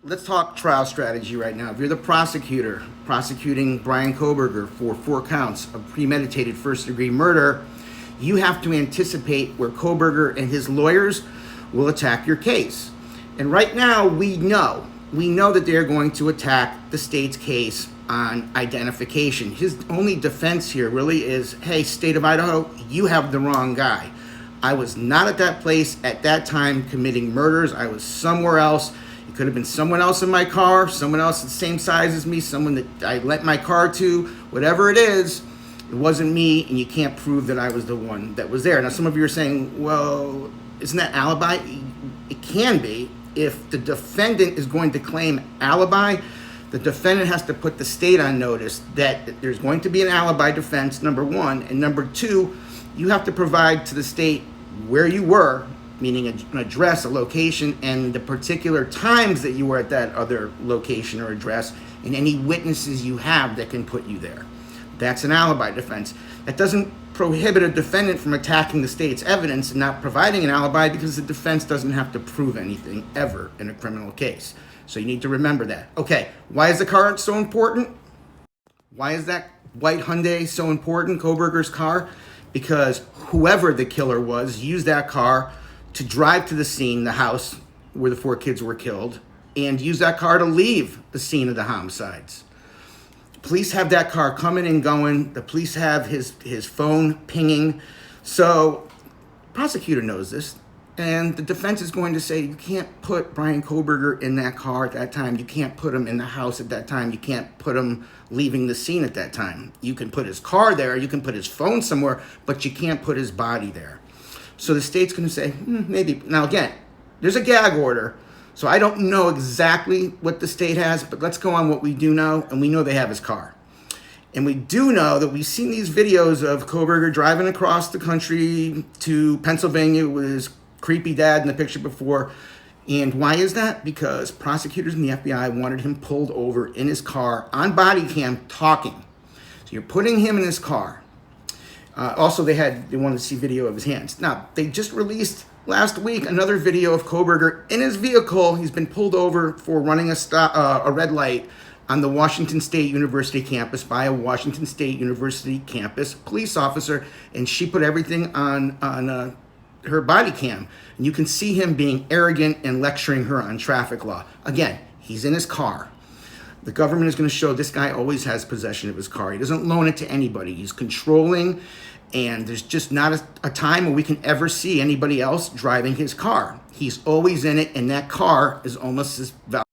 Let's talk trial strategy right now. If you're the prosecutor prosecuting Brian Kohberger for 4 counts of premeditated first-degree murder, you have to anticipate where Kohberger and his lawyers will attack your case. And right now, we know that they're going to attack the state's case on identification. His only defense here really is, hey, state of Idaho, you have the wrong guy. I was not at that place at that time committing murders. I was somewhere else. It could have been someone else in my car, someone else the same size as me, someone that I lent my car to, whatever it is. It wasn't me, and you can't prove that I was the one that was there. Now, some of you are saying, well, isn't that alibi? It can be. If the defendant is going to claim alibi, the defendant has to put the state on notice that there's going to be an alibi defense, number one. And number two, you have to provide to the state where you were, meaning an address, a location, and the particular times that you were at that other location or address, and any witnesses you have that can put you there. That's an alibi defense. That doesn't prohibit a defendant from attacking the state's evidence and not providing an alibi, because the defense doesn't have to prove anything ever in a criminal case. So you need to remember that. Okay, why is the car so important? Why is that white Hyundai so important, Kohberger's car? Because whoever the killer was used that car to drive to the scene, the house where the 4 kids were killed, and use that car to leave the scene of the homicides. Police have that car coming and going. The police have his phone pinging. So prosecutor knows this, and the defense is going to say, you can't put Brian Kohberger in that car at that time. You can't put him in the house at that time. You can't put him leaving the scene at that time. You can put his car there. You can put his phone somewhere, but you can't put his body there. So the state's going to say, maybe. Now, again, there's a gag order, so I don't know exactly what the state has, but let's go on what we do know, and we know they have his car. And we do know that we've seen these videos of Kohberger driving across the country to Pennsylvania with his creepy dad in the picture before. And why is that? Because prosecutors and the FBI wanted him pulled over in his car on body cam talking. So you're putting him in his car. Also, they wanted to see video of his hands. Now, they just released last week another video of Kohberger in his vehicle. He's been pulled over for running a red light on the Washington State University campus by a Washington State University campus police officer, and she put everything on her body cam. And you can see him being arrogant and lecturing her on traffic law. Again, he's in his car. The government is going to show this guy always has possession of his car. He doesn't loan it to anybody. He's controlling, and there's just not a time where we can ever see anybody else driving his car. He's always in it, and that car is almost as valuable